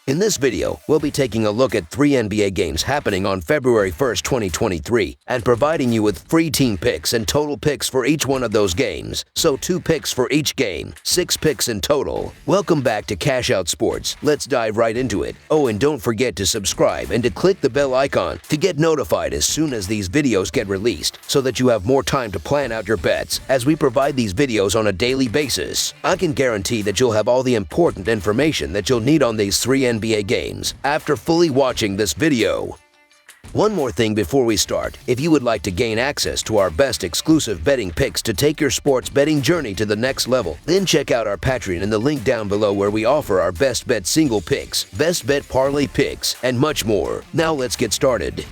In this video, we'll be taking a look at 3 NBA games happening on February 1st, 2023, and providing you with free team picks and total picks for each one of those games. So 2 picks for each game, 6 picks in total. Welcome back to Cash Out Sports. Let's dive right into it. Oh, and don't forget to subscribe and to click the bell icon to get notified as soon as these videos get released, so that you have more time to plan out your bets as we provide these videos on a daily basis. I can guarantee that you'll have all the important information that you'll need on these 3 NBA games after fully watching this video. One more thing before we start. If you would like to gain access to our best exclusive betting picks to take your sports betting journey to the next level, then check out our Patreon in the link down below, where we offer our best bet single picks, best bet parlay picks, and much more. Now let's get started.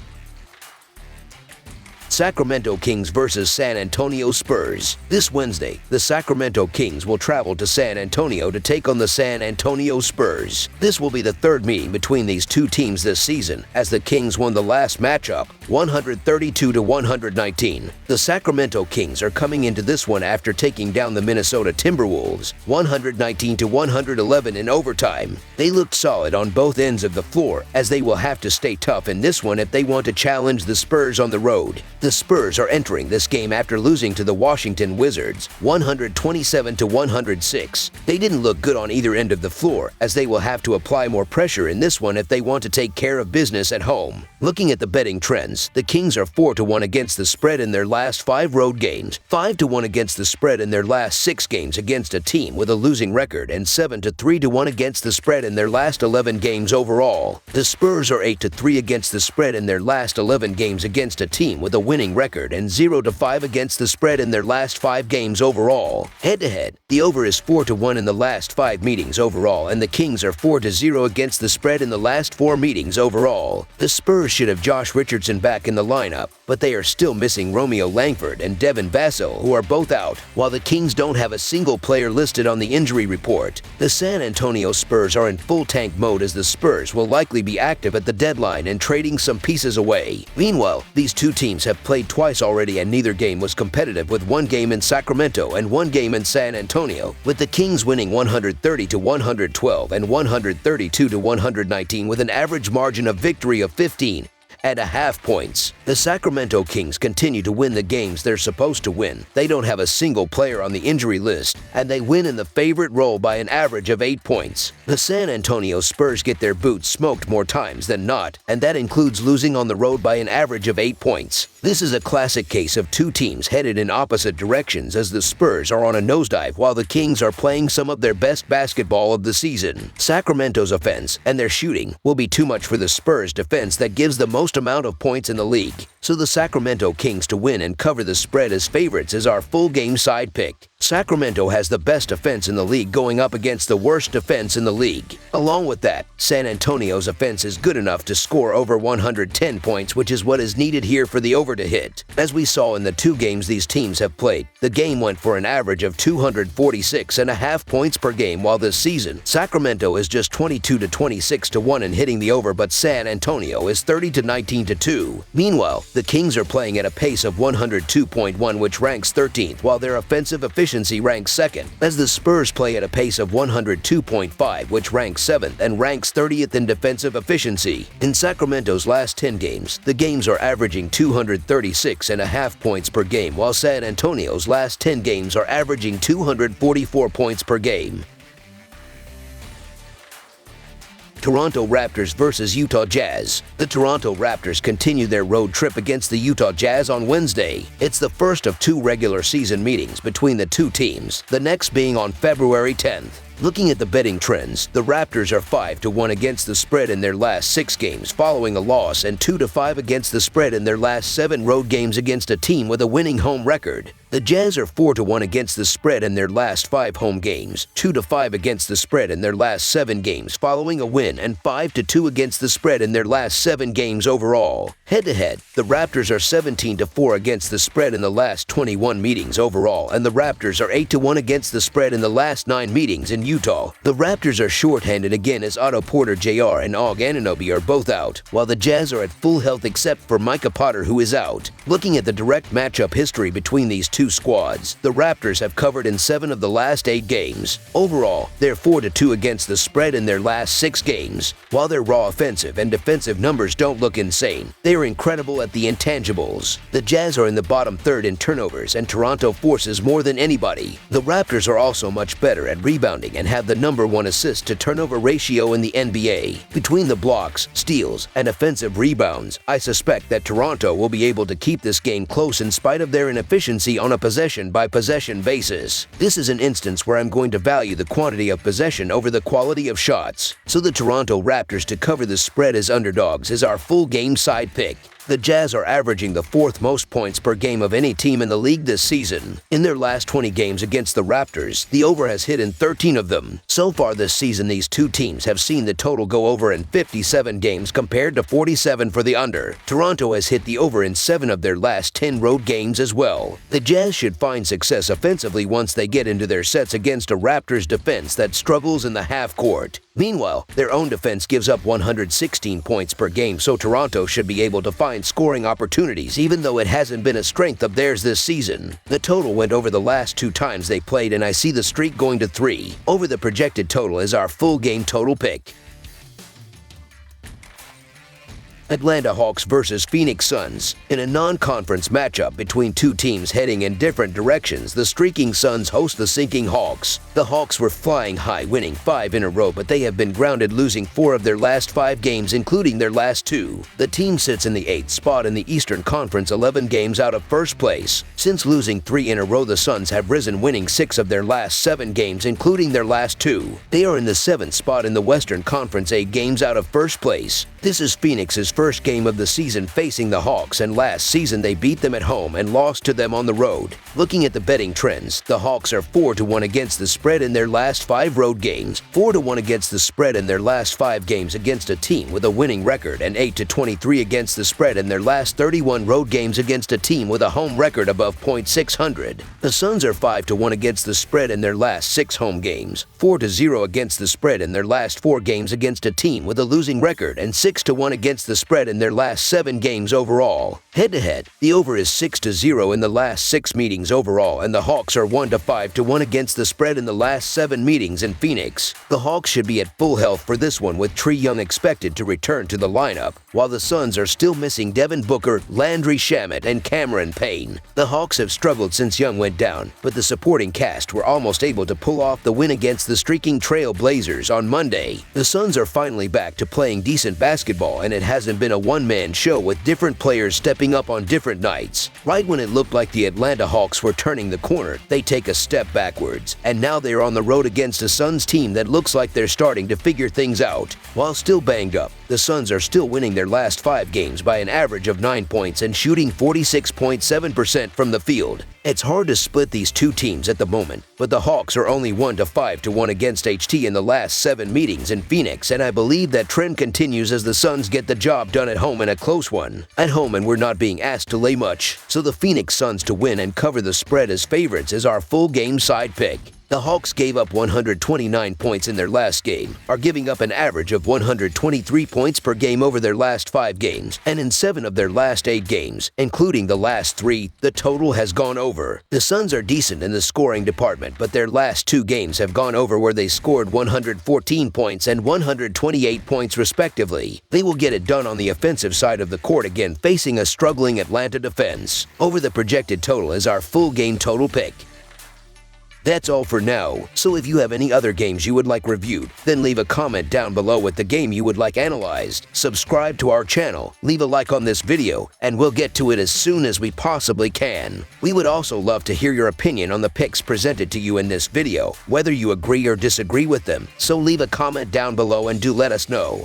Sacramento Kings versus San Antonio Spurs. This Wednesday, the Sacramento Kings will travel to San Antonio to take on the San Antonio Spurs. This will be the 3rd meeting between these two teams this season, as the Kings won the last matchup 132-119. The Sacramento Kings are coming into this one after taking down the Minnesota Timberwolves 119-111 in overtime. They looked solid on both ends of the floor, as they will have to stay tough in this one if they want to challenge the Spurs on the road. The Spurs are entering this game after losing to the Washington Wizards 127-106. They didn't look good on either end of the floor, as they will have to apply more pressure in this one if they want to take care of business at home. Looking at the betting trends, the Kings are 4-1 against the spread in their last 5 road games, 5-1 against the spread in their last 6 games against a team with a losing record, and 7-3-1 against the spread in their last 11 games overall. The Spurs are 8-3 against the spread in their last 11 games against a team with a winning record, and 0-5 against the spread in their last 5 games overall. Head-to-head, the over is 4-1 in the last 5 meetings overall, and the Kings are 4-0 against the spread in the last 4 meetings overall. The Spurs should have Josh Richardson back in the lineup, but they are still missing Romeo Langford and Devin Vassell, who are both out, while the Kings don't have a single player listed on the injury report. The San Antonio Spurs are in full tank mode, as the Spurs will likely be active at the deadline and trading some pieces away. Meanwhile, these two teams have played twice already, and neither game was competitive, with 1 game in Sacramento and 1 game in San Antonio, with the Kings winning 130-112 and 132-119 with an average margin of victory of 15.5 points. The Sacramento Kings continue to win the games they're supposed to win. They don't have a single player on the injury list, and they win in the favorite role by an average of 8 points. The San Antonio Spurs get their boots smoked more times than not, and that includes losing on the road by an average of 8 points. This is a classic case of two teams headed in opposite directions, as the Spurs are on a nosedive while the Kings are playing some of their best basketball of the season. Sacramento's offense and their shooting will be too much for the Spurs' defense that gives the most amount of points in the league. So the Sacramento Kings to win and cover the spread as favorites is our full game side pick. Sacramento has the best offense in the league going up against the worst defense in the league. Along with that, San Antonio's offense is good enough to score over 110 points, which is what is needed here for the over to hit. As we saw in the 2 games these teams have played, the game went for an average of 246.5 points per game, while this season, Sacramento is just 22-26-1 in hitting the over, but San Antonio is 30-19-2. Meanwhile, the Kings are playing at a pace of 102.1, which ranks 13th, while their offensive efficiency ranks 2nd, as the Spurs play at a pace of 102.5, which ranks 7th and ranks 30th in defensive efficiency. In Sacramento's last 10 games, the games are averaging 236.5 points per game, while San Antonio's last 10 games are averaging 244 points per game. Toronto Raptors versus Utah Jazz. The Toronto Raptors continue their road trip against the Utah Jazz on Wednesday. It's the first of 2 regular season meetings between the two teams, the next being on February 10th. Looking at the betting trends, the Raptors are 5-1 against the spread in their last 6 games following a loss, and 2-5 against the spread in their last 7 road games against a team with a winning home record. The Jazz are 4-1 against the spread in their last 5 home games, 2-5 against the spread in their last 7 games following a win, and 5-2 against the spread in their last 7 games overall. Head-to-head, the Raptors are 17-4 against the spread in the last 21 meetings overall, and the Raptors are 8-1 against the spread in the last 9 meetings in Utah. The Raptors are shorthanded again as Otto Porter Jr. and Og Anunoby are both out, while the Jazz are at full health except for Micah Potter, who is out. Looking at the direct matchup history between these two squads, the Raptors have covered in 7 of the last 8 games. Overall, they're 4-2 against the spread in their last 6 games. While their raw offensive and defensive numbers don't look insane, they are incredible at the intangibles. The Jazz are in the bottom third in turnovers, and Toronto forces more than anybody. The Raptors are also much better at rebounding and have the #1 assist-to-turnover ratio in the NBA. Between the blocks, steals, and offensive rebounds, I suspect that Toronto will be able to keep this game close in spite of their inefficiency on a possession-by-possession basis. This is an instance where I'm going to value the quantity of possession over the quality of shots. So the Toronto Raptors to cover the spread as underdogs is our full game side pick. The Jazz are averaging the 4th most points per game of any team in the league this season. In their last 20 games against the Raptors, the over has hit in 13 of them. So far this season, these two teams have seen the total go over in 57 games compared to 47 for the under. Toronto has hit the over in 7 of their last 10 road games as well. The Jazz should find success offensively once they get into their sets against a Raptors defense that struggles in the half court. Meanwhile, their own defense gives up 116 points per game, so Toronto should be able to find scoring opportunities even though it hasn't been a strength of theirs this season. The total went over the last 2 times they played, and I see the streak going to 3. Over the projected total is our full game total pick. Atlanta Hawks versus Phoenix Suns. In a non-conference matchup between two teams heading in different directions, the streaking Suns host the sinking Hawks. The Hawks were flying high, winning 5 in a row, but they have been grounded, losing 4 of their last 5 games, including their last 2. The team sits in the 8th spot in the Eastern Conference, 11 games out of first place. Since losing 3 in a row, the Suns have risen, winning 6 of their last 7 games, including their last 2. They are in the 7th spot in the Western Conference, 8 games out of first place. This is Phoenix's first game of the season facing the Hawks, and last season they beat them at home and lost to them on the road. Looking at the betting trends, the Hawks are 4-1 against the spread in their last 5 road games, 4-1 against the spread in their last 5 games against a team with a winning record, and 8-23 against the spread in their last 31 road games against a team with a home record above .600. The Suns are 5-1 against the spread in their last 6 home games, 4-0 against the spread in their last 4 games against a team with a losing record, and 6-1 against the spread in their last 7 games overall. Head-to-head, the over is 6-0 in the last 6 meetings overall, and the Hawks are 1-5-1 against the spread in the last 7 meetings in Phoenix. The Hawks should be at full health for this one, with Trae Young expected to return to the lineup, while the Suns are still missing Devin Booker, Landry Shamet, and Cameron Payne. The Hawks have struggled since Young went down, but the supporting cast were almost able to pull off the win against the streaking Trail Blazers on Monday. The Suns are finally back to playing decent basketball, and it hasn't been a one-man show with different players stepping up on different nights. Right when it looked like the Atlanta Hawks were turning the corner, they take a step backwards, and now they are on the road against a Suns team that looks like they're starting to figure things out. While still banged up, the Suns are still winning their last 5 games by an average of 9 points and shooting 46.7% from the field. It's hard to split these two teams at the moment, but the Hawks are only 1-5-1 against HT in the last 7 meetings in Phoenix, and I believe that trend continues as the Suns get the job done at home in a close one. At home, and we're not being asked to lay much, so the Phoenix Suns to win and cover the spread as favorites is our full game side pick. The Hawks gave up 129 points in their last game, are giving up an average of 123 points per game over their last 5 games, and in 7 of their last 8 games, including the last 3, the total has gone over. The Suns are decent in the scoring department, but their last 2 games have gone over where they scored 114 points and 128 points respectively. They will get it done on the offensive side of the court again, facing a struggling Atlanta defense. Over the projected total is our full game total pick. That's all for now, so if you have any other games you would like reviewed, then leave a comment down below with the game you would like analyzed. Subscribe to our channel, leave a like on this video, and we'll get to it as soon as we possibly can. We would also love to hear your opinion on the picks presented to you in this video, whether you agree or disagree with them, so leave a comment down below and do let us know.